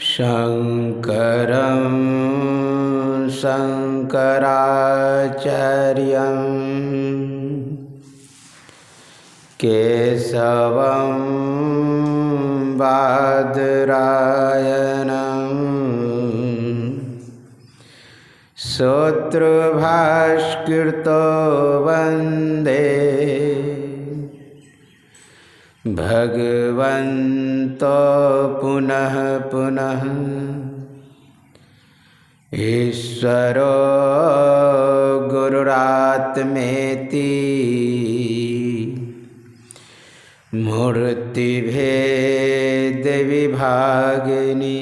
शंकरं शंकराचार्यं केशवं बादरायणं सूत्रभाष्कृतो वन्दे भगवन्तो पुनः पुनः ईश्वरो गुरुरात्मेति मूर्तिभेद विभागिनी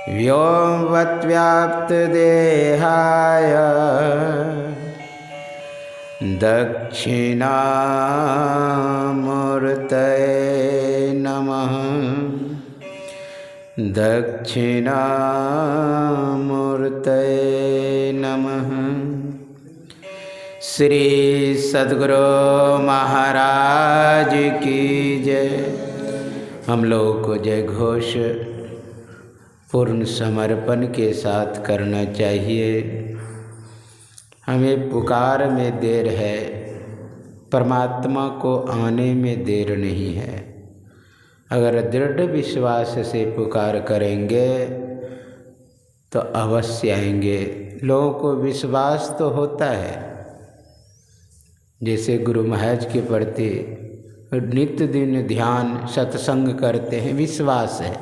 व्योमवद्व्याप्तदेहाय दक्षिणामूर्तये नमः। दक्षिणामूर्तये नमः। श्री सद्गुरु महाराज की जय। हम लोगों को जय घोष पूर्ण समर्पण के साथ करना चाहिए। हमें पुकार में देर है, परमात्मा को आने में देर नहीं है। अगर दृढ़ विश्वास से पुकार करेंगे तो अवश्य आएंगे। लोगों को विश्वास तो होता है, जैसे गुरु महाराज के प्रति नित्य दिन ध्यान सत्संग करते हैं, विश्वास है,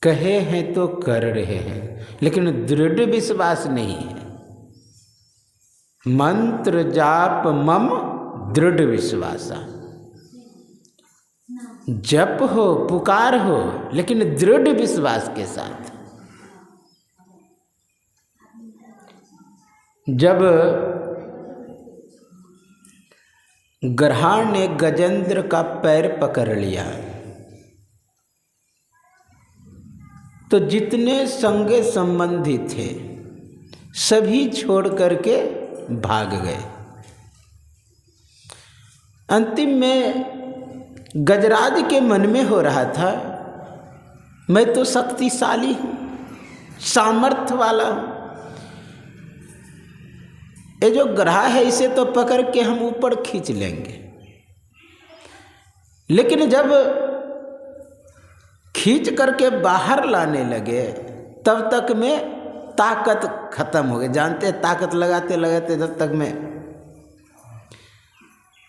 कहे हैं तो कर रहे हैं, लेकिन दृढ़ विश्वास नहीं है। मंत्र जाप मम दृढ़ विश्वासा, जप हो पुकार हो लेकिन दृढ़ विश्वास के साथ। जब ग्रहाण ने गजेंद्र का पैर पकड़ लिया तो जितने संगे संबंधी थे सभी छोड़ करके भाग गए। अंतिम में गजराज के मन में हो रहा था, मैं तो शक्तिशाली हूँ, सामर्थ्य वाला हूँ, ये जो ग्रह है इसे तो पकड़ के हम ऊपर खींच लेंगे। लेकिन जब खींच करके बाहर लाने लगे तब तक में ताकत खत्म हो गई। जानते हैं ताकत लगाते लगाते जब तक में,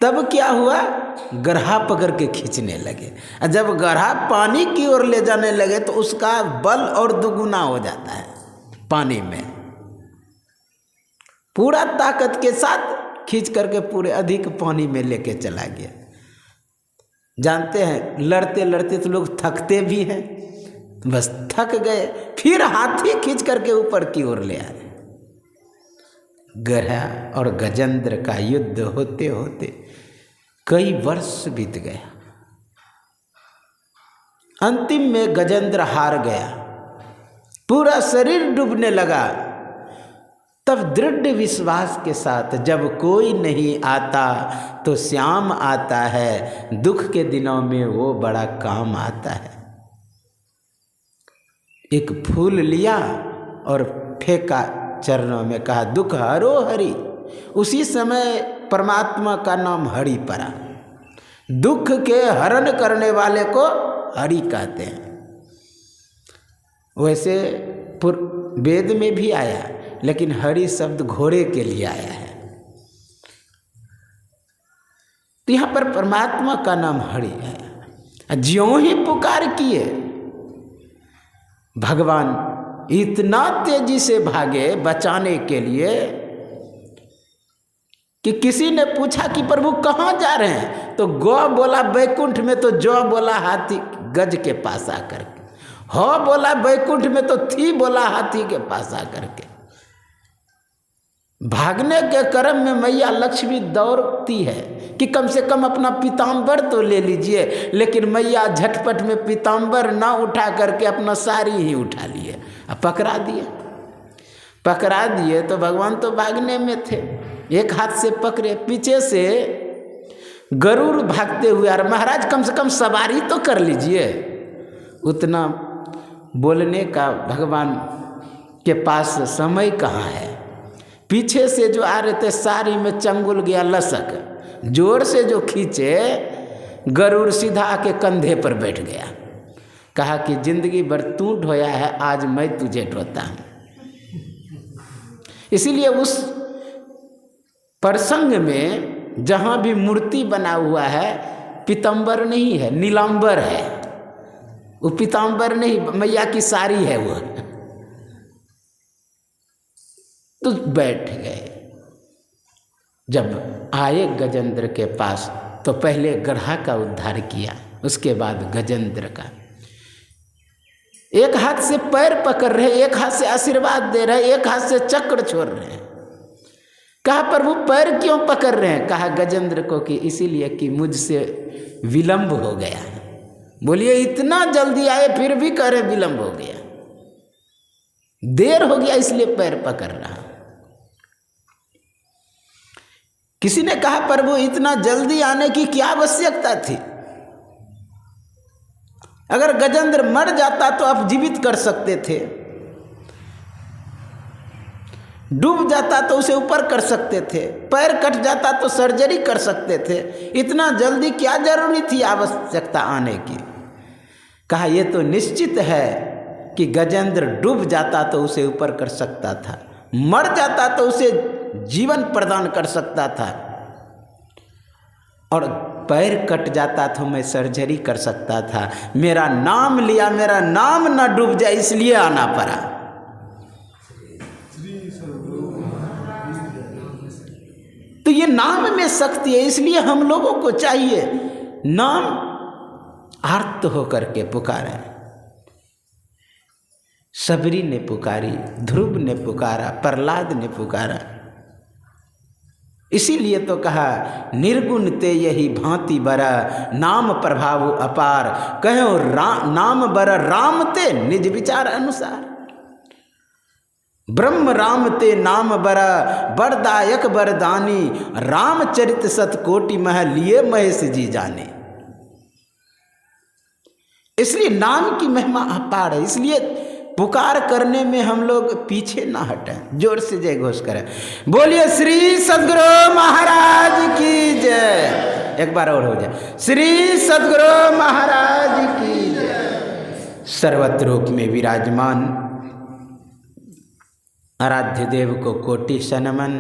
तब क्या हुआ, गरहा पकड़ के खींचने लगे। और जब गरहा पानी की ओर ले जाने लगे तो उसका बल और दुगुना हो जाता है पानी में। पूरा ताकत के साथ खींच करके पूरे अधिक पानी में लेके चला गया। जानते हैं लड़ते लड़ते तो लोग थकते भी हैं, बस थक गए, फिर हाथी खींच करके ऊपर की ओर ले आए। गरहा और गजेंद्र का युद्ध होते होते कई वर्ष बीत गया। अंतिम में गजेंद्र हार गया, पूरा शरीर डूबने लगा। तब दृढ़ विश्वास के साथ, जब कोई नहीं आता तो श्याम आता है, दुख के दिनों में वो बड़ा काम आता है। एक फूल लिया और फेंका चरणों में, कहा दुख हरो हरि। उसी समय परमात्मा का नाम हरि पड़ा। दुख के हरण करने वाले को हरि कहते हैं। वैसे वेद में भी आया, लेकिन हरि शब्द घोड़े के लिए आया है। तो यहाँ पर परमात्मा का नाम हरि है। ज्यों ही पुकार किए, भगवान इतना तेजी से भागे बचाने के लिए कि किसी ने पूछा कि प्रभु कहाँ जा रहे हैं, तो गौ बोला बैकुंठ में, तो जौ बोला हाथी गज के पास आकर के, हो बोला बैकुंठ में, तो थी बोला हाथी के पास आकर के। भागने के क्रम में मैया लक्ष्मी दौड़ती है कि कम से कम अपना पीताम्बर तो ले लीजिए, लेकिन मैया झटपट में पीताम्बर ना उठा करके अपना साड़ी ही उठा लिए और पकड़ा दिए। तो भगवान तो भागने में थे, एक हाथ से पकड़े, पीछे से गरुड़ भागते हुए। और महाराज कम से कम सवारी तो कर लीजिए, उतना बोलने का भगवान के पास समय कहाँ है। पीछे से जो आ रहे थे साड़ी में चंगुल गया लसक, जोर से जो खींचे गरुड़ सीधा आके कंधे पर बैठ गया। कहा कि जिंदगी भर तू ढोया है, आज मैं तुझे ढोता हूँ। इसीलिए उस प्रसंग में जहाँ भी मूर्ति बना हुआ है पीताम्बर नहीं है, नीलांबर है। वो पीताम्बर नहीं, मैया की साड़ी है वो। तो बैठ गए। जब आए गजेंद्र के पास तो पहले गधा का उद्धार किया, उसके बाद गजेंद्र का। एक हाथ से पैर पकड़ रहे, एक हाथ से आशीर्वाद दे रहे, एक हाथ से चक्र छोड़ रहे हैं। कहा प्रभु पैर क्यों पकड़ रहे हैं? कहा गजेंद्र को कि इसीलिए कि मुझसे विलंब हो गया। बोलिए इतना जल्दी आए फिर भी कह रहे विलंब हो गया, देर हो गया इसलिए पैर पकड़ रहा। किसी ने कहा प्रभु इतना जल्दी आने की क्या आवश्यकता थी? अगर गजेंद्र मर जाता तो आप जीवित कर सकते थे, डूब जाता तो उसे ऊपर कर सकते थे, पैर कट जाता तो सर्जरी कर सकते थे। इतना जल्दी क्या जरूरी थी आवश्यकता आने की? कहा यह तो निश्चित है कि गजेंद्र डूब जाता तो उसे ऊपर कर सकता था, मर जाता तो उसे जीवन प्रदान कर सकता था, और पैर कट जाता तो मैं सर्जरी कर सकता था। मेरा नाम लिया, मेरा नाम न डूब जाए इसलिए आना पड़ा। तो ये नाम में शक्ति है, इसलिए हम लोगों को चाहिए नाम आर्त होकर के पुकारा। सबरी ने पुकारी, ध्रुव ने पुकारा, प्रहलाद ने पुकारा। इसीलिए तो कहा निर्गुण ते यही भांति बरा, नाम प्रभाव अपार, कहो नाम बर राम ते निज विचार अनुसार। ब्रह्म राम ते नाम बरा, बरदायक बरदानी, रामचरित सतकोटि मह लिए महेश जी जाने। इसलिए नाम की महिमा अपार है, इसलिए पुकार करने में हम लोग पीछे ना हटें। जोर से जय घोष करें, बोलिए श्री सद्गुरु महाराज की जय। एक बार और हो जाए, श्री सद्गुरु महाराज की जय। सर्वत्र रूप में विराजमान आराध्य देव को कोटि सनमन,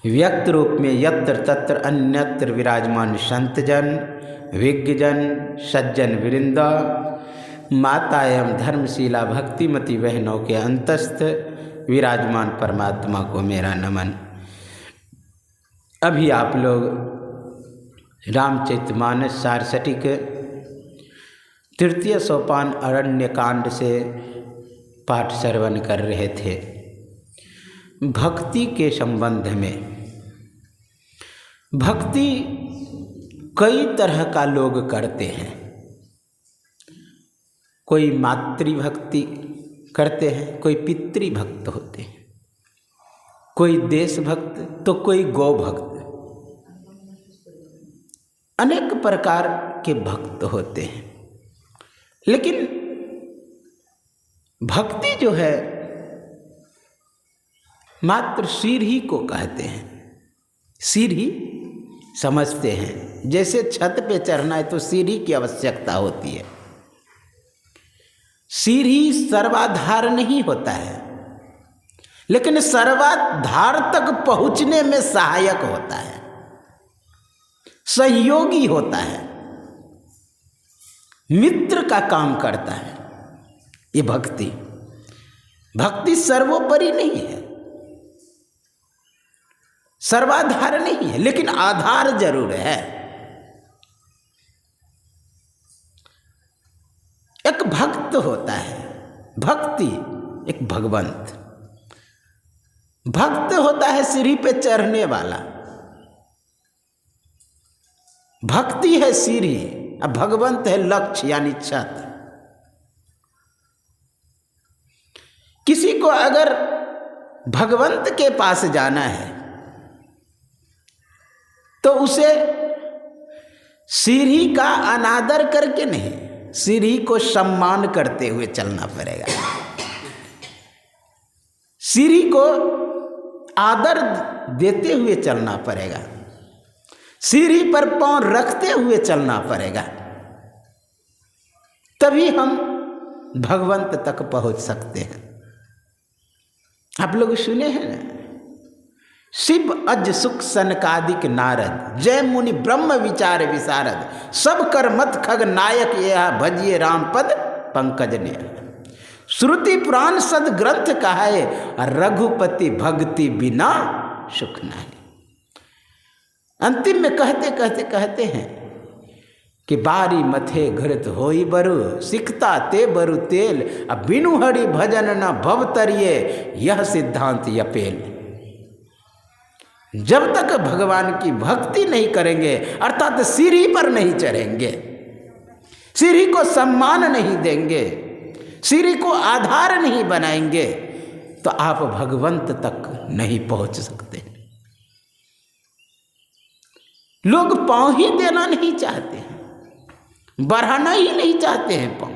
व्यक्त रूप में यत्र तत्र अन्यत्र विराजमान संतजन, विज्ञजन, सज्जन वृंदा, माता एवं धर्मशीला भक्तिमती बहनों के अंतस्थ विराजमान परमात्मा को मेरा नमन। अभी आप लोग रामचरितमानस सारस्वतिक तृतीय सोपान अरण्य कांड से पाठ श्रवण कर रहे थे। भक्ति के संबंध में, भक्ति कई तरह का लोग करते हैं। कोई मातृभक्ति करते हैं, कोई पितृभक्त होते हैं, कोई देशभक्त तो कोई गौभक्त। अनेक प्रकार के भक्त होते हैं। लेकिन भक्ति जो है मात्र सीढ़ी को कहते हैं। सीढ़ी समझते हैं, जैसे छत पे चढ़ना है तो सीढ़ी की आवश्यकता होती है। सीढ़ी सर्वाधार नहीं होता है, लेकिन सर्वाधार तक पहुंचने में सहायक होता है, सहयोगी होता है, मित्र का काम करता है। ये भक्ति, भक्ति सर्वोपरि नहीं है, सर्वाधार नहीं है, लेकिन आधार जरूर है। एक भक्त होता है, भक्ति एक भगवंत। भक्त होता है सीढ़ी पे चढ़ने वाला, भक्ति है सीढ़ी, अब भगवंत है लक्ष्य यानी छत। किसी को अगर भगवंत के पास जाना है तो उसे सीढ़ी का अनादर करके नहीं, सीढ़ी को सम्मान करते हुए चलना पड़ेगा, सीढ़ी को आदर देते हुए चलना पड़ेगा, सीढ़ी पर पांव रखते हुए चलना पड़ेगा, तभी हम भगवंत तक पहुंच सकते हैं। आप लोग सुने हैं ना, शिव अज सुख सनकादिक नारद, जय मुनि ब्रह्म विचार विशारद, सब कर मत खग नायक यह भजिए राम पद पंकज ने। श्रुति पुराण सद ग्रंथ कहाए, रघुपति भक्ति बिना सुख नहीं। अंतिम में कहते हैं कि बारी मथे घृत होई बरु, सिकता ते बरु तेल, अब बिनु हरि भजन न भव तरिए, यह सिद्धांत यपेल। जब तक भगवान की भक्ति नहीं करेंगे, अर्थात सीढ़ी पर नहीं चढ़ेंगे, सीढ़ी को सम्मान नहीं देंगे, सीढ़ी को आधार नहीं बनाएंगे, तो आप भगवंत तक नहीं पहुंच सकते। लोग पांव ही देना नहीं चाहते हैं, बढ़ाना ही नहीं चाहते हैं पांव।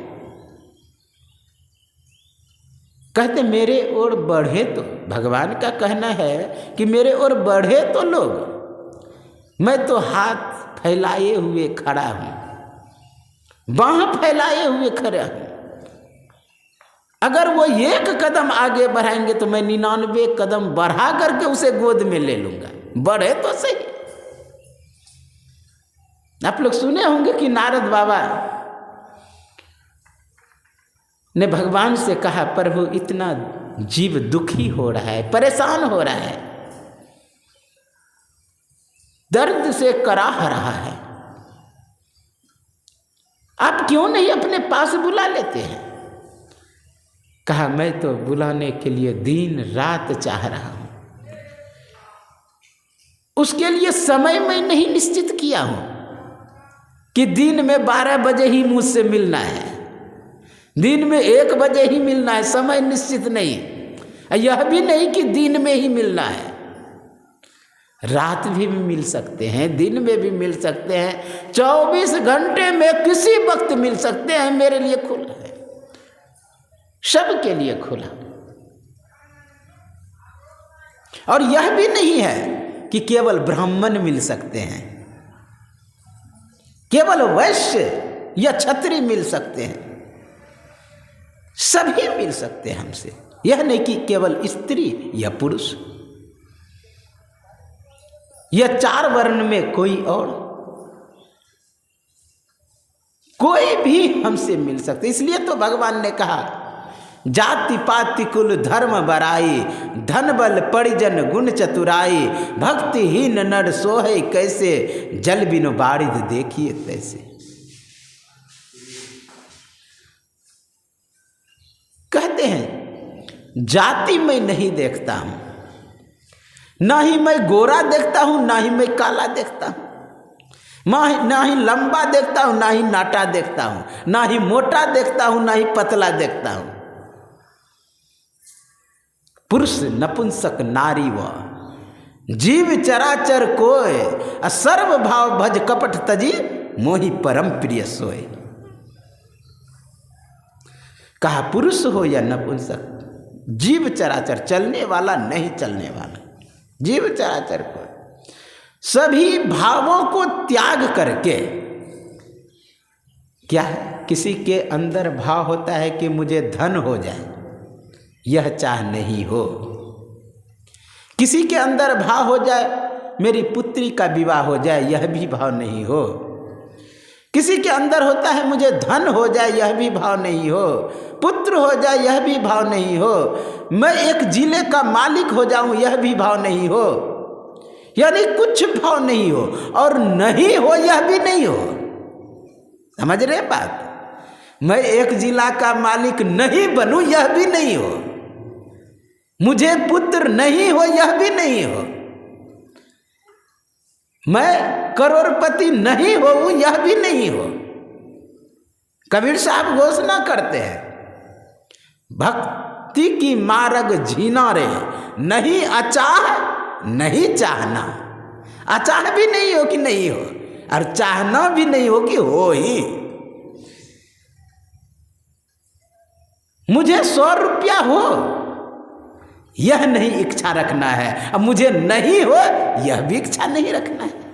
कहते मेरे ओर बढ़े तो, भगवान का कहना है कि मेरे ओर बढ़े तो लोग, मैं तो हाथ फैलाए हुए खड़ा हूं, बाह फैलाए हुए खड़ा हूं। अगर वो एक कदम आगे बढ़ाएंगे तो मैं 99 कदम बढ़ा करके उसे गोद में ले लूंगा, बढ़े तो सही। आप लोग सुने होंगे कि नारद बाबा ने भगवान से कहा, प्रभु इतना जीव दुखी हो रहा है, परेशान हो रहा है, दर्द से कराह रहा है, आप क्यों नहीं अपने पास बुला लेते हैं? कहा मैं तो बुलाने के लिए दिन रात चाह रहा हूं, उसके लिए समय मैं नहीं निश्चित किया हूं कि दिन में 12 बजे ही मुझसे मिलना है, दिन में 1 बजे ही मिलना है, समय निश्चित नहीं। यह भी नहीं कि दिन में ही मिलना है, रात भी मिल सकते हैं, दिन में भी मिल सकते हैं, 24 घंटे में किसी वक्त मिल सकते हैं। मेरे लिए खुला है, सबके लिए खुला। और यह भी नहीं है कि केवल ब्राह्मण मिल सकते हैं, केवल वैश्य या क्षत्रिय मिल सकते हैं, सभी मिल सकते हैं हमसे। यह नहीं कि केवल स्त्री या पुरुष या 4 वर्ण में कोई और, कोई भी हमसे मिल सकते। इसलिए तो भगवान ने कहा, जाति पाति कुल धर्म बराई, धन बल परिजन गुण चतुराई, भक्तिहीन नर सोहे कैसे, जल बिनु बारिद देखिए तैसे। कहते हैं जाति मैं नहीं देखता हूं, ना ही मैं गोरा देखता हूं, ना ही मैं काला देखता हूं, ना ही लंबा देखता हूं, ना ही नाटा देखता हूं, ना ही मोटा देखता हूं, ना ही पतला देखता हूं। पुरुष नपुंसक नारी व जीव चराचर कोय, सर्व भाव भज कपट तजी, मोहि परम प्रिय सोय। कहा पुरुष हो या नपुंसक, जीव चराचर, चलने वाला नहीं चलने वाला, जीव चराचर को सभी भावों को त्याग करके, क्या है, किसी के अंदर भाव होता है कि मुझे धन हो जाए, यह चाह नहीं हो। किसी के अंदर भाव हो जाए मेरी पुत्री का विवाह हो जाए, यह भी भाव नहीं हो। किसी के अंदर होता है मुझे धन हो जाए, यह भी भाव नहीं हो। पुत्र हो जाए, यह भी भाव नहीं हो। मैं एक जिले का मालिक हो जाऊं, यह भी भाव नहीं हो। यानी कुछ भाव नहीं हो, और नहीं हो यह भी नहीं हो। समझ रहे बात? मैं एक जिला का मालिक नहीं बनूं, यह भी नहीं हो। मुझे पुत्र नहीं हो, यह भी नहीं हो। मैं करोड़पति नहीं हो, यह भी नहीं हो। कबीर साहब घोषणा करते हैं, भक्ति की मार्ग झीना रे, नहीं अचाह नहीं चाहना। अचाह भी नहीं हो कि नहीं हो, और चाहना भी नहीं हो कि हो ही। मुझे 100 रुपया हो यह नहीं इच्छा रखना है, अब मुझे नहीं हो यह भी इच्छा नहीं रखना है।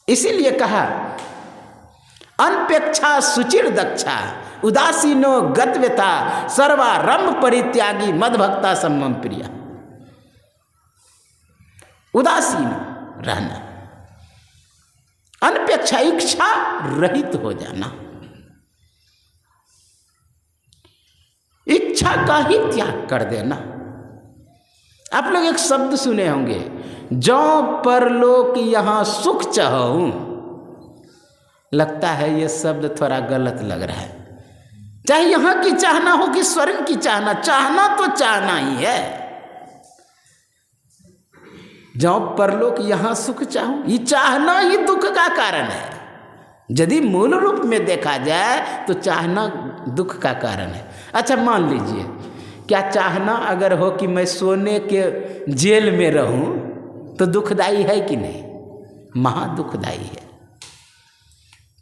इसीलिए कहा अनपेक्षा सुचिर दक्षा उदासीनो गतव्यता सर्वारंभ परित्यागी मदभक्ता सम्मम प्रिया। उदासीन रहना, अनपेक्षा इच्छा रहित हो जाना, इच्छा का ही त्याग कर देना। आप लोग एक शब्द सुने होंगे, जो परलोक यहाँ सुख चाहूं। लगता है ये शब्द थोड़ा गलत लग रहा है। चाहे यहाँ की चाहना हो कि स्वर्ग की चाहना, चाहना तो चाहना ही है। जो परलोक यहाँ सुख चाहूं, ये चाहना ही दुख का कारण है। यदि मूल रूप में देखा जाए तो चाहना दुख का कारण है। अच्छा मान लीजिए, क्या चाहना अगर हो कि मैं सोने के जेल में रहूं तो दुखदाई है कि नहीं? महा दुखदाई है।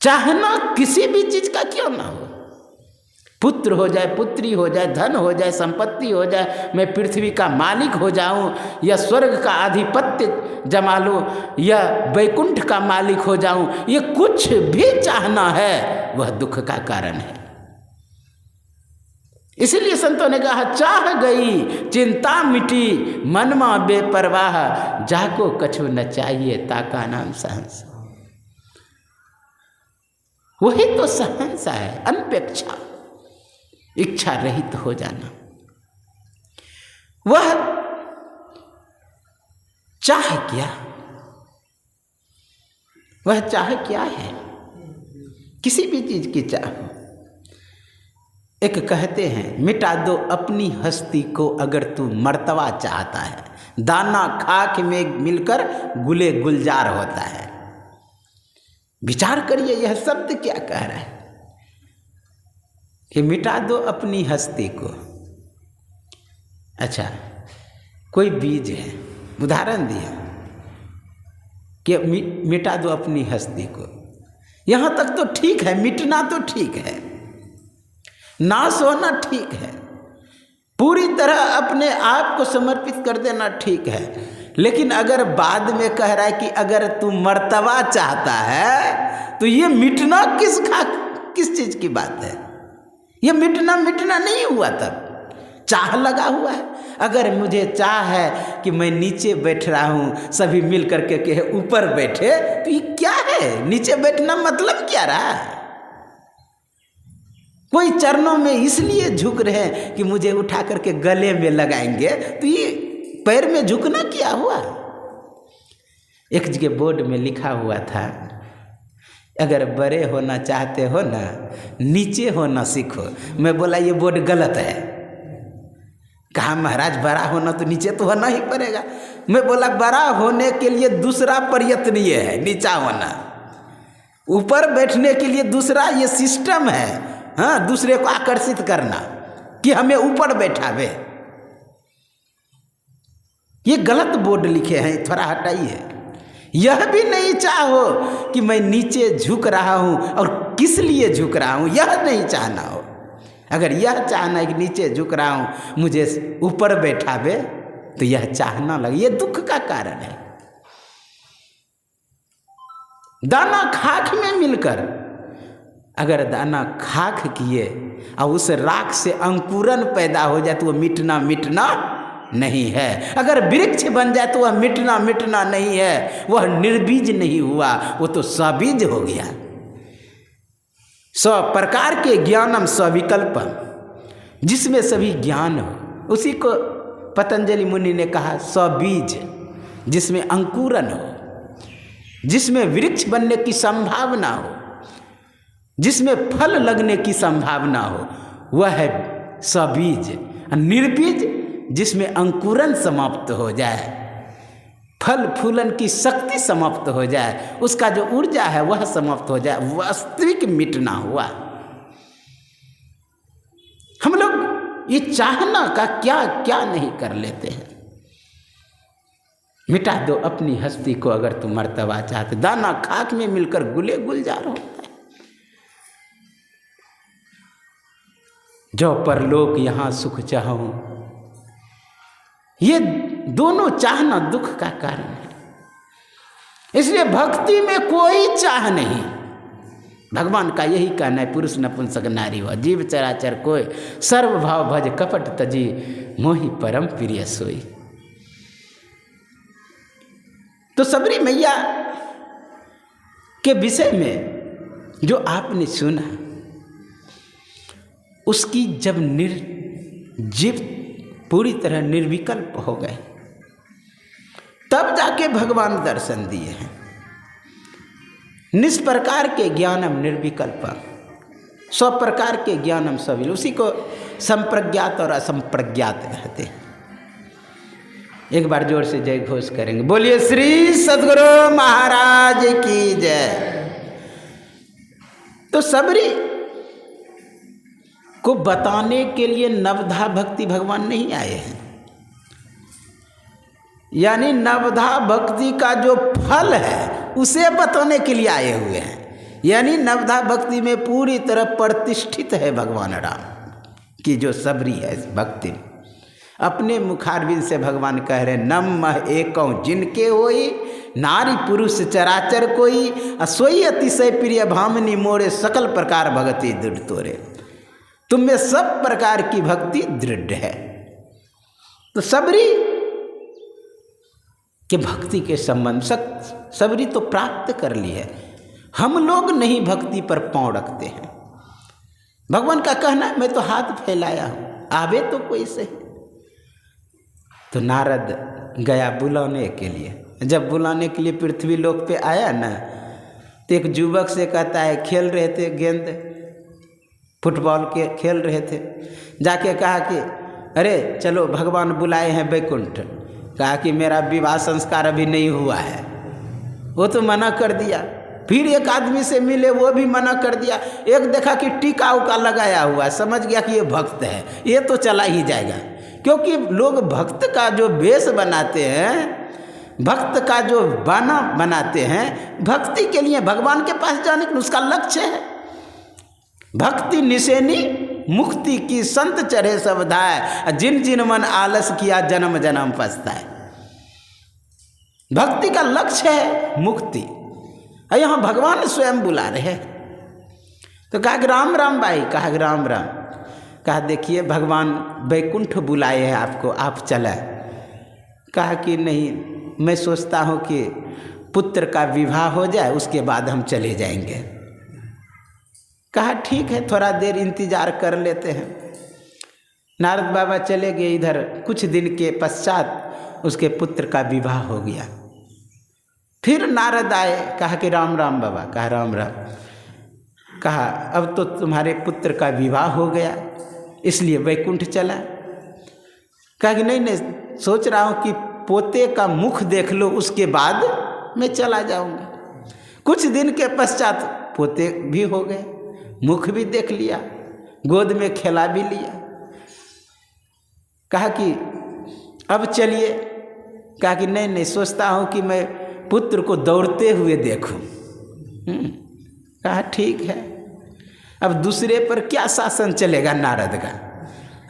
चाहना किसी भी चीज का क्यों ना हो, पुत्र हो जाए, पुत्री हो जाए, धन हो जाए, संपत्ति हो जाए, मैं पृथ्वी का मालिक हो जाऊं या स्वर्ग का आधिपत्य जमा लूं या वैकुंठ का मालिक हो जाऊं, ये कुछ भी चाहना है वह दुख का कारण है। इसलिए संतों ने कहा चाह गई चिंता मिटी मनमा बेपरवाह, जाको कछु न चाहिए ताका नाम सहंस। वही तो सहंसा है, अनपेक्षा, इच्छा रहित हो जाना। वह चाह क्या, वह चाह क्या है? किसी भी चीज की चाह। एक कहते हैं मिटा दो अपनी हस्ती को अगर तू मर्तबा चाहता है, दाना खाक में मिलकर गुले गुलजार होता है। विचार करिए यह शब्द क्या कह रहा है कि मिटा दो अपनी हस्ती को। अच्छा, कोई बीज है, उदाहरण दिया कि मिटा दो अपनी हस्ती को, यहां तक तो ठीक है, मिटना तो ठीक है, नाश होना ठीक है, पूरी तरह अपने आप को समर्पित कर देना ठीक है। लेकिन अगर बाद में कह रहा है कि अगर तू मर्तबा चाहता है तो ये मिटना किस चीज की बात है? ये मिटना नहीं हुआ, तब चाह लगा हुआ है। अगर मुझे चाह है कि मैं नीचे बैठ रहा हूं, सभी मिल करके के ऊपर बैठे, तो ये क्या है? नीचे बैठना मतलब क्या रहा? कोई चरणों में इसलिए झुक रहे हैं कि मुझे उठा करके गले में लगाएंगे, तो ये पैर में झुकना क्या हुआ? एक जगह बोर्ड में लिखा हुआ था, अगर बड़े होना चाहते हो ना, नीचे होना सीखो। मैं बोला ये बोर्ड गलत है। कहा महाराज बड़ा होना तो नीचे तो होना ही पड़ेगा। मैं बोला बड़ा होने के लिए दूसरा प्रयत्न ये है, नीचा होना। ऊपर बैठने के लिए दूसरा ये सिस्टम है, हाँ, दूसरे को आकर्षित करना कि हमें ऊपर बैठावे। ये गलत बोर्ड लिखे हैं, थोड़ा हटाइए। यह भी नहीं चाहो कि मैं नीचे झुक रहा हूं और किस लिए झुक रहा हूं, यह नहीं चाहना हो। अगर यह चाहना है कि नीचे झुक रहा हूं मुझे ऊपर बैठावे, तो यह चाहना लगे, यह दुख का कारण है। दाना खाक में मिलकर, अगर दाना खाक किए और उस राख से अंकुरन पैदा हो जाए तो वह मिटना नहीं है। अगर वृक्ष बन जाए तो वह मिटना नहीं है, वह निर्बीज नहीं हुआ, वो तो सबीज हो गया। सब प्रकार के ज्ञानम सविकल्पम, जिसमें सभी ज्ञान हो, उसी को पतंजलि मुनि ने कहा सबीज, जिसमें अंकुरन हो, जिसमें वृक्ष बनने की संभावना हो, जिसमें फल लगने की संभावना हो, वह है सबीज। निर्बीज जिसमें अंकुरन समाप्त हो जाए, फल फूलन की शक्ति समाप्त हो जाए, उसका जो ऊर्जा है वह समाप्त हो जाए, वास्तविक मिटना हुआ। हम लोग ये चाहना का क्या क्या नहीं कर लेते हैं। मिटा दो अपनी हस्ती को अगर तुम मर्तबा चाहते, दाना खाक में मिलकर गुले गुलजार होता है। जो परलोक यहाँ सुख चाहूं। ये दोनों चाहना दुख का कारण है। इसलिए भक्ति में कोई चाह नहीं। भगवान का यही कहना है, पुरुष नपुंसक नारी व जीव चराचर कोय, सर्वभाव भज कपट तजी, मोहि परम प्रिय सोई। तो सबरी मैया के विषय में जो आपने सुना, उसकी जब जीव पूरी तरह निर्विकल्प हो गए, तब जाके भगवान दर्शन दिए हैं। निष्प्रकार के ज्ञानम निर्विकल्पम, सब प्रकार के ज्ञानम सभी, उसी को संप्रज्ञात और असंप्रज्ञात कहते हैं। एक बार जोर से जय घोष करेंगे, बोलिए श्री सद्गुरु महाराज की जय। तो सबरी को बताने के लिए नवधा भक्ति भगवान नहीं आए हैं, यानी नवधा भक्ति का जो फल है उसे बताने के लिए आए हुए हैं। यानी नवधा भक्ति में पूरी तरह प्रतिष्ठित है भगवान राम की जो सबरी है इस भक्ति। अपने मुखारविंद से भगवान कह रहे, नमः एकौ जिनके होई, नारी पुरुष चराचर कोई, असोई अतिशय प्रिय भामिनी मोरे, सकल प्रकार भक्ति दृढ़ तोरे। तुम में सब प्रकार की भक्ति दृढ़ है। तो सबरी के भक्ति के संबंध सबरी तो प्राप्त कर ली है, हम लोग नहीं भक्ति पर पांव रखते हैं। भगवान का कहना है, मैं तो हाथ फैलाया हूं, आवे तो कोई सही। तो नारद गया बुलाने के लिए। जब बुलाने के लिए पृथ्वी लोक पे आया ना, तो एक युवक से कहता है, खेल रहे थे गेंद फुटबॉल के खेल रहे थे, जाके कहा कि अरे चलो भगवान बुलाए हैं वैकुंठ। कहा कि मेरा विवाह संस्कार अभी नहीं हुआ है, वो तो मना कर दिया। फिर एक आदमी से मिले, वो भी मना कर दिया। एक देखा कि टीका उका लगाया हुआ है, समझ गया कि ये भक्त है, ये तो चला ही जाएगा। क्योंकि लोग भक्त का जो वेश बनाते हैं, भक्त का जो बाना बनाते हैं, भक्ति के लिए भगवान के पास जाने का उसका लक्ष्य है। भक्ति निशेनी मुक्ति की, संत चढ़े सब धाय, जिन जिन मन आलस किया जन्म जन्म पछताए। भक्ति का लक्ष्य है मुक्ति, और यहाँ भगवान स्वयं बुला रहे हैं। तो कहा कि राम राम भाई, कहा कि राम राम। कहा देखिए भगवान वैकुंठ बुलाए हैं आपको, आप चले। कहा कि नहीं, मैं सोचता हूँ कि पुत्र का विवाह हो जाए, उसके बाद हम चले जाएंगे। कहा ठीक है, थोड़ा देर इंतजार कर लेते हैं। नारद बाबा चले गए इधर। कुछ दिन के पश्चात उसके पुत्र का विवाह हो गया। फिर नारद आए, कहा कि राम राम बाबा। कहा राम राम। कहा अब तो तुम्हारे पुत्र का विवाह हो गया, इसलिए वैकुंठ चला। कहा कि नहीं नहीं, सोच रहा हूँ कि पोते का मुख देख लो, उसके बाद मैं चला जाऊँगा। कुछ दिन के पश्चात पोते भी हो गए, मुख भी देख लिया, गोद में खिला भी लिया। कहा कि अब चलिए। कहा कि नहीं नहीं, सोचता हूँ कि मैं पुत्र को दौड़ते हुए देखूं। कहा ठीक है। अब दूसरे पर क्या शासन चलेगा नारद का?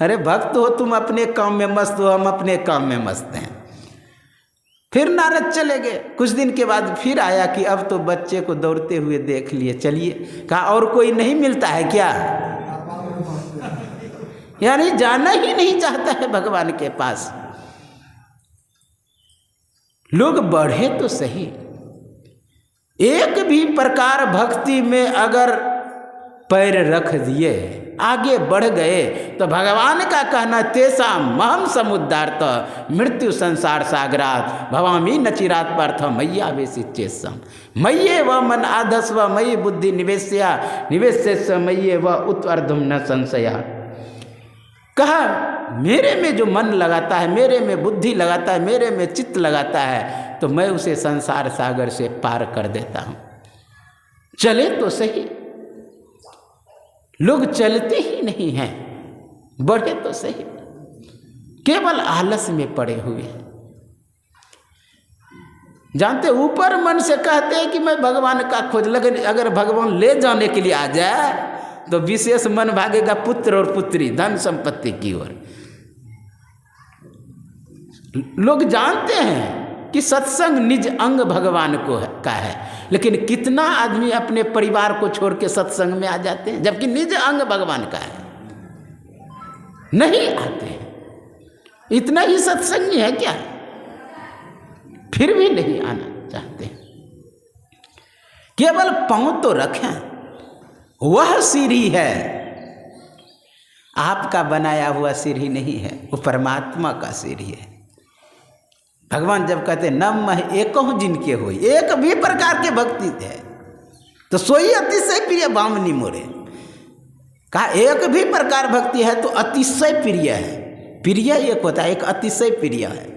अरे भक्त हो तुम, अपने काम में मस्त हो, हम अपने काम में मस्त हैं। फिर नारद चले गए। कुछ दिन के बाद फिर आया कि अब तो बच्चे को दौड़ते हुए देख लिए, चलिए। कहा और कोई नहीं मिलता है क्या? यानी जाना ही नहीं चाहता है भगवान के पास। लोग बढ़े तो सही, एक भी प्रकार भक्ति में अगर पैर रख दिए, आगे बढ़ गए, तो भगवान का कहना तेसा महम समुद्धार्थ मृत्यु संसार सागरात भवामी नचिरात पार्थ मैया वेशिचेसम मय्ये व मन आधस्व मयि बुद्धि निवेश्य मय्ये व उत्तर्धुम न संशय। कहा मेरे में जो मन लगाता है, मेरे में बुद्धि लगाता है, मेरे में चित्त लगाता है, तो मैं उसे संसार सागर से पार कर देता हूँ। चले तो सही, लोग चलते ही नहीं हैं, बढ़े तो सही, केवल आलस में पड़े हुए हैं। जानते ऊपर मन से कहते हैं कि मैं भगवान का खोज, लेकिन अगर भगवान ले जाने के लिए आ जाए तो विशेष मन भागेगा पुत्र और पुत्री, धन संपत्ति की ओर। लोग जानते हैं कि सत्संग निज अंग भगवान को का है, लेकिन कितना आदमी अपने परिवार को छोड़ के सत्संग में आ जाते हैं, जबकि निज अंग भगवान का है, नहीं आते हैं। इतना ही सत्संगी है क्या? फिर भी नहीं आना चाहते। केवल पांव तो रखें, वह सीढ़ी है, आपका बनाया हुआ सीढ़ी नहीं है, वो परमात्मा का सीढ़ी है। भगवान जब कहते नमः एकहु जिनके होई, एक भी प्रकार के भक्ति है तो सोई अतिशय प्रिय बामनी मोरे। कहा एक भी प्रकार भक्ति है तो अतिशय प्रिय है। प्रिय एक होता है, एक अतिशय प्रिय है।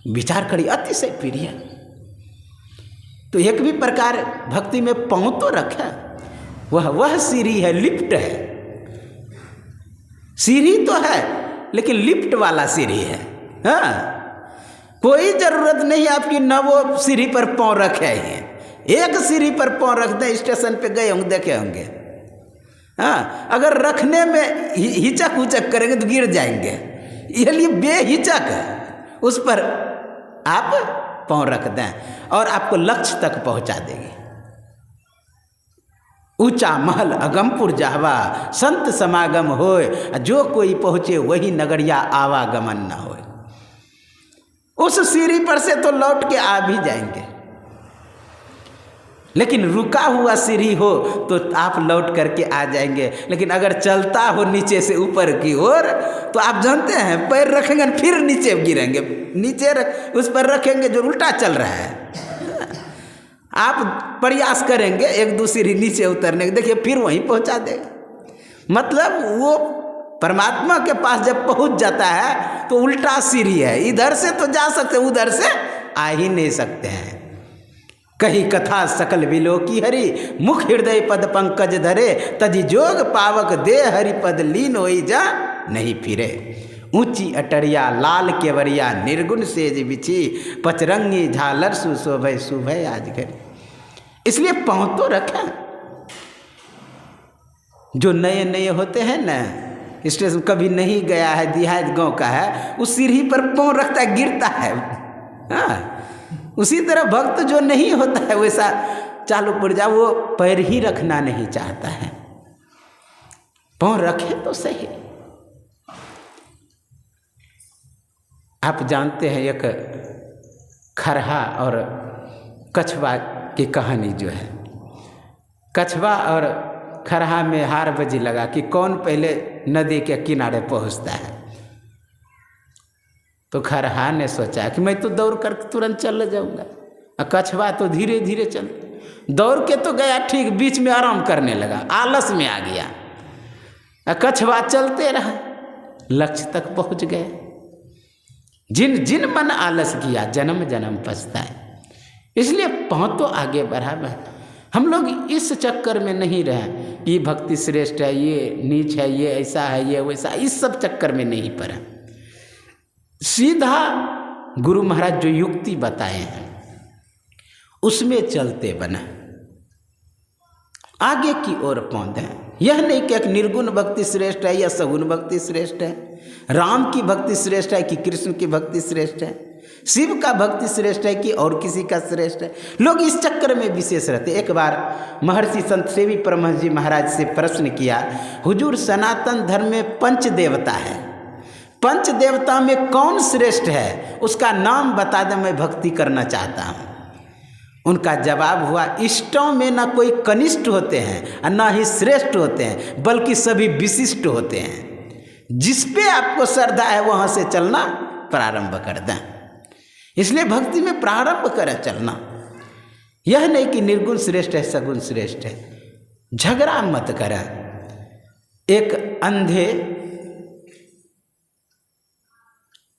विचार करिए, अतिशय प्रिय। तो एक भी प्रकार भक्ति में पांव तो रखा, वह सीढ़ी है, लिफ्ट है। सीढ़ी तो है लेकिन लिफ्ट वाला सीढ़ी है। हाँ, कोई जरूरत नहीं आपकी न वो सीढ़ी पर पांव रखे हैं। एक सीढ़ी पर पांव रख दें, स्टेशन पे गए होंगे, देखे होंगे। हाँ, अगर रखने में हिचक उचक करेंगे तो गिर जाएंगे, इसलिए बेहिचक उस पर आप पांव रख दें और आपको लक्ष्य तक पहुंचा देगी। ऊंचा महल अगमपुर जाहवा, संत समागम होए, जो कोई पहुंचे वही नगरिया आवागमन न होए। उस सीढ़ी पर से तो लौट के आ भी जाएंगे, लेकिन रुका हुआ सीढ़ी हो तो आप लौट करके आ जाएंगे। लेकिन अगर चलता हो नीचे से ऊपर की ओर तो आप जानते हैं पैर रखेंगे फिर नीचे गिरेंगे, नीचे उस पर रखेंगे जो उल्टा चल रहा है। आप प्रयास करेंगे एक दो सीढ़ी नीचे उतरने के, देखिए फिर वहीं पहुंचा देगा। मतलब वो परमात्मा के पास जब पहुंच जाता है तो उल्टा सीढ़ी है, इधर से तो जा सकते, उधर से आ ही नहीं सकते हैं। कही कथा सकल विलो की हरि, मुख हृदय पद पंकज धरे, तजी जोग पावक दे हरि पद लीन होई जा नहीं फिरे। ऊंची अटरिया लाल केवरिया निर्गुण सेज बिछी, पचरंगी झालर सुशोभय सुभय आज घर। इसलिए पांव तो रखें। जो नए नए होते हैं ना, स्टेशन कभी नहीं गया है, देहात गांव का है, उस सीढ़ी पर पांव रखता है, गिरता है। हाँ, उसी तरह भक्त जो नहीं होता है वैसा चालू पुर्जा वो पैर ही रखना नहीं चाहता है। पांव रखे तो सही। आप जानते हैं एक खरहा और कछवा की कहानी जो है। कछवा और खरहा में हार बाजी लगा कि कौन पहले नदी के किनारे पहुंचता है। तो खरहा ने सोचा कि मैं तो दौड़ कर तुरंत चल जाऊंगा, और कछवा तो धीरे धीरे चल। दौड़ के तो गया ठीक, बीच में आराम करने लगा, आलस में आ गया। और कछवा चलते रहा, लक्ष्य तक पहुंच गए। जिन जिन मन आलस किया जन्म जन्म पछताए। इसलिए पांव तो आगे बढ़ा। हम लोग इस चक्कर में नहीं रहे कि भक्ति श्रेष्ठ है, ये नीच है, ये ऐसा है, ये वैसा, इस सब चक्कर में नहीं पड़ा। सीधा गुरु महाराज जो युक्ति बताए हैं उसमें चलते बना, आगे की ओर पहुंचे। यह नहीं कि एक निर्गुण भक्ति श्रेष्ठ है या सगुण भक्ति श्रेष्ठ है, राम की भक्ति श्रेष्ठ है कि कृष्ण की भक्ति श्रेष्ठ है, शिव का भक्ति श्रेष्ठ है कि और किसी का श्रेष्ठ है। लोग इस चक्कर में विशेष रहते। एक बार महर्षि संत सेवी परमहंस जी महाराज से प्रश्न किया, हुजूर सनातन धर्म में पंच देवता है, पंच देवता में कौन श्रेष्ठ है, उसका नाम बता दे, मैं भक्ति करना चाहता हूँ। उनका जवाब हुआ, इष्टों में ना कोई कनिष्ठ होते हैं और ना ही श्रेष्ठ होते हैं, बल्कि सभी विशिष्ट होते हैं। जिस पे आपको श्रद्धा है वहाँ से चलना प्रारंभ कर दें। इसलिए भक्ति में प्रारंभ करें चलना। यह नहीं कि निर्गुण श्रेष्ठ है सगुण श्रेष्ठ है, झगड़ा मत करें। एक अंधे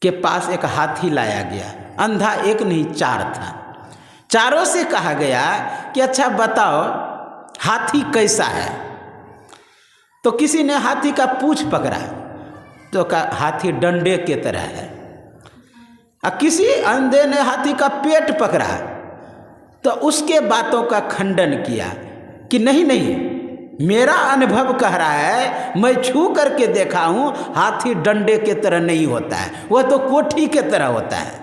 के पास एक हाथी लाया गया, अंधा एक नहीं चार था। चारों से कहा गया कि अच्छा बताओ हाथी कैसा है। तो किसी ने हाथी का पूंछ पकड़ा तो कहा हाथी डंडे के तरह है, और किसी अंधे ने हाथी का पेट पकड़ा तो उसके बातों का खंडन किया कि नहीं नहीं, मेरा अनुभव कह रहा है, मैं छू करके देखा हूं, हाथी डंडे के तरह नहीं होता है, वह तो कोठी के तरह होता है।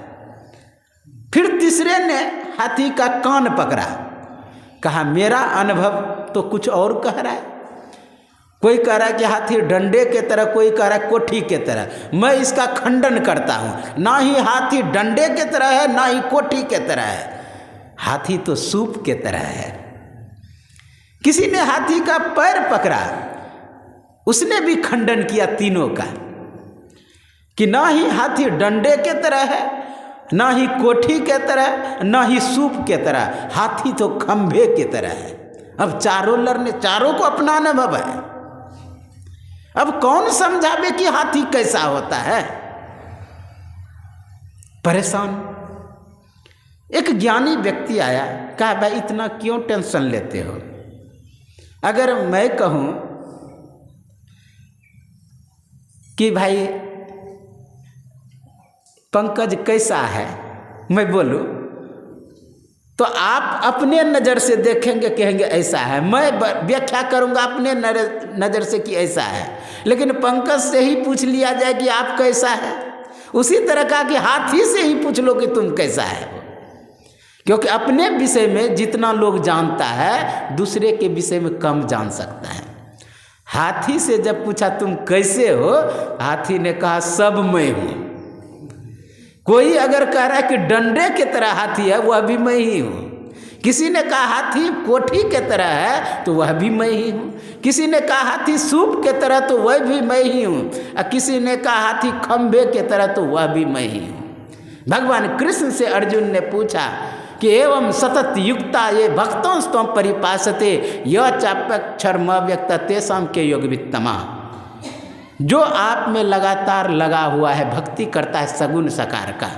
फिर तीसरे ने हाथी का कान पकड़ा, कहा मेरा अनुभव तो कुछ और कह रहा है। कोई कह रहा है कि हाथी डंडे के तरह, कोई कह रहा है कोठी के तरह। मैं इसका खंडन करता हूं, ना ही हाथी डंडे के तरह है, ना ही कोठी के तरह है। हाथी तो सूप के तरह है। किसी ने हाथी का पैर पकड़ा, उसने भी खंडन किया तीनों का, कि ना ही हाथी डंडे के तरह है, ना ही कोठी के तरह, ना ही सूप के तरह, हाथी तो खंभे के तरह है। अब चारों लड़ने, चारों को अपना अनुभव है। अब कौन समझावे कि हाथी कैसा होता है? परेशान। एक ज्ञानी व्यक्ति आया, कहा भाई इतना क्यों टेंशन लेते हो? अगर मैं कहूं कि भाई पंकज कैसा है, मैं बोलूं, तो आप अपने नज़र से देखेंगे, कहेंगे ऐसा है। मैं व्याख्या करूंगा अपने नज़र से कि ऐसा है। लेकिन पंकज से ही पूछ लिया जाए कि आप कैसा है, उसी तरह का कि हाथी से ही पूछ लो कि तुम कैसा है। क्योंकि अपने विषय में जितना लोग जानता है, दूसरे के विषय में कम जान सकता है। हाथी से जब पूछा तुम कैसे हो, हाथी ने कहा सब मैं हूं। कोई अगर कह रहा है कि डंडे के तरह हाथी है, वह भी मैं ही हूं। किसी ने कहा हाथी कोठी के तरह है, तो वह भी मैं ही हूं। किसी ने कहा हाथी सूप के तरह, तो वह भी मैं ही हूं। और किसी ने कहा हाथी खंभे के तरह, तो वह भी मैं ही हूं। भगवान कृष्ण से अर्जुन ने पूछा कि एवं सतत युक्ता ये भक्तों स्तम परिपासते य चाप्यक्षरम व्यक्त तेषां के योग वित्तमा। जो आप में लगातार लगा हुआ है, भक्ति करता है सगुण सकार का।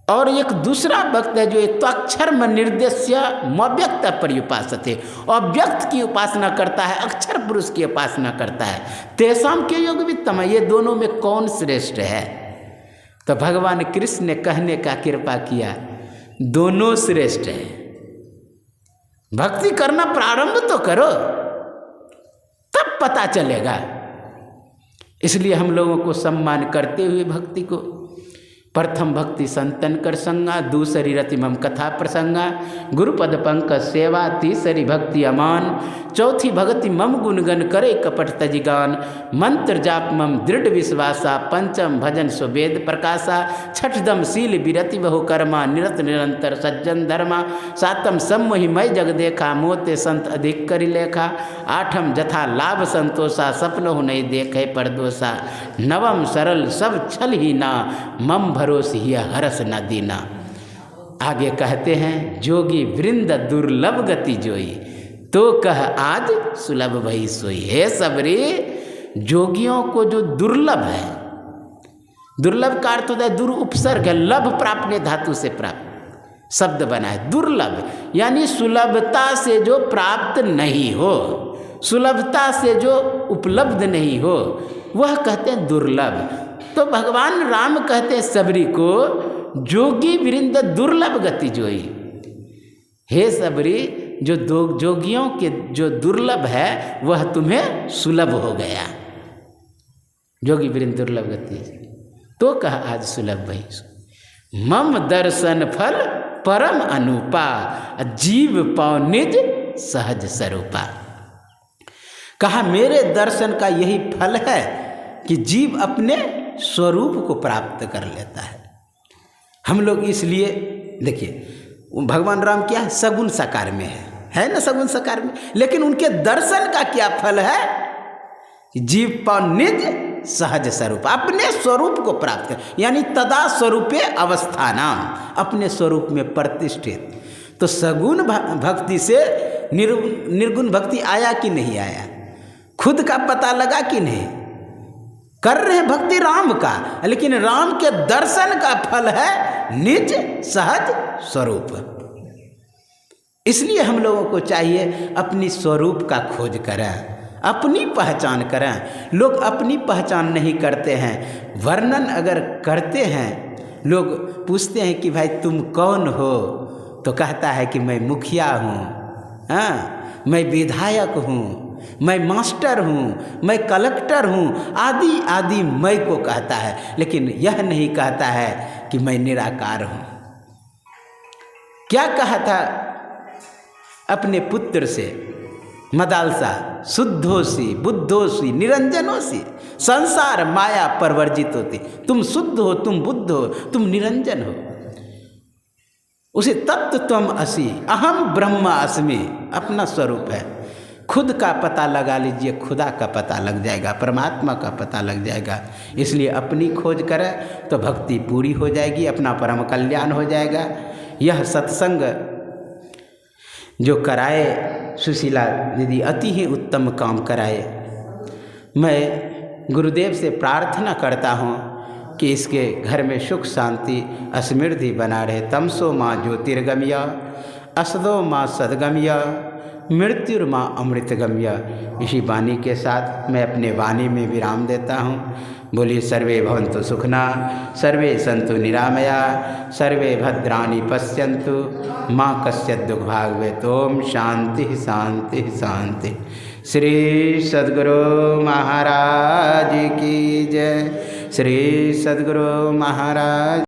और एक दूसरा भक्त है जो त्वक्षर में निर्देश्य मव्यक्त पर्युपासते, अव्यक्त की उपासना करता है, अक्षर पुरुष की उपासना करता है। तेषां के योग वित्तम, ये दोनों में कौन श्रेष्ठ है? तो भगवान कृष्ण ने कहने का कृपा किया, दोनों श्रेष्ठ है। भक्ति करना प्रारंभ तो करो, तब पता चलेगा। इसलिए हम लोगों को सम्मान करते हुए भक्ति को, प्रथम भक्ति संतन कर संगा, दूसरी रति मम कथा प्रसंगा, गुरुपद पंकज सेवा, तीसरी भक्ति अमान, चौथी भक्ति मम गुणगन करे कपट तजिगान, मंत्र जाप मम दृढ़ विश्वासा, पंचम भजन सुवेद प्रकाशा, छठदम शील विरति बहु कर्मा, निरत निरंतर सज्जन धर्मा, सातम सम्मोहि मय जग देखा, मोते संत अधिक करि लेखा, आठम जथा लाभ संतोषा, सपनो नहीं देखे परदोषा, नवम सरल सब छल ही ना, मम भरोस ही हरस न दीना। आगे कहते हैं जोगी वृंद दुर्लभ गति जोई, तो कह आज सुलभ भई सोई। हे सबरी, जोगियों को जो दुर्लभ है, दुर्लभ का अर्थ होता है दुर उपसर्ग है, लभ प्राप्त धातु से प्राप्त शब्द बना है। दुर्लभ यानी सुलभता से जो प्राप्त नहीं हो, सुलभता से जो उपलब्ध नहीं हो, वह कहते हैं दुर्लभ। तो भगवान राम कहते हैं सबरी को, जोगी वृंद दुर्लभ गति जोई। हे सबरी, जो जोगियों के जो दुर्लभ है वह तुम्हें सुलभ हो गया। जोगी वृंद दुर्लभ गति, तो कहा आज सुलभ भई। मम दर्शन फल परम अनुपा, जीव पाओ निज सहज स्वरूपा। कहा मेरे दर्शन का यही फल है कि जीव अपने स्वरूप को प्राप्त कर लेता है। हम लोग इसलिए देखिए, भगवान राम क्या है, सगुण साकार में है ना, सगुण साकार में। लेकिन उनके दर्शन का क्या फल है? जीव पाओ निज सहज स्वरूप, अपने स्वरूप को प्राप्त कर, यानी तदा स्वरूपे अवस्थानाम, अपने स्वरूप में प्रतिष्ठित। तो सगुण भक्ति से निर्गुण भक्ति आया कि नहीं आया? खुद का पता लगा कि नहीं? कर रहे हैं भक्ति राम का, लेकिन राम के दर्शन का फल है निज सहज स्वरूप। इसलिए हम लोगों को चाहिए अपनी स्वरूप का खोज करें, अपनी पहचान करें। लोग अपनी पहचान नहीं करते हैं, वर्णन अगर करते हैं, लोग पूछते हैं कि भाई तुम कौन हो, तो कहता है कि मैं मुखिया हूँ, हाँ, मैं विधायक हूँ, मैं मास्टर हूँ, मैं कलेक्टर हूँ, आदि आदि मैं को कहता है, लेकिन यह नहीं कहता है कि मैं निराकार हूँ। क्या कहा था अपने पुत्र से मदालसा, शुद्धोसी बुद्धोसी निरंजनोसी, संसार माया परवर्जित होती, तुम शुद्ध हो, तुम बुद्ध हो, तुम निरंजन हो। उसे तत्व त्वम असि, अहम ब्रह्म अस्मि अपना स्वरूप है। खुद का पता लगा लीजिए, खुदा का पता लग जाएगा, परमात्मा का पता लग जाएगा। इसलिए अपनी खोज करें तो भक्ति पूरी हो जाएगी, अपना परम कल्याण हो जाएगा। यह सत्संग जो कराए सुशीला दीदी अति ही उत्तम काम कराए। मैं गुरुदेव से प्रार्थना करता हूँ कि इसके घर में सुख शांति समृद्धि बना रहे। तमसो माँ ज्योतिर्गम्य, असदो माँ सदगम्य, मृत्युर्मा अमृतगम्य। इसी वाणी के साथ मैं अपने वाणी में विराम देता हूँ। बोलिए सर्वे भवन्तु सुखना, सर्वे सन्तु निरामया, सर्वे भद्राणि पश्यन्तु, माँ कश्चित् दुःखभाग् भवेत्। ओम शांति शांति शांति। श्री सद्गुरु महाराज की जय। श्री सद्गुरु महाराज।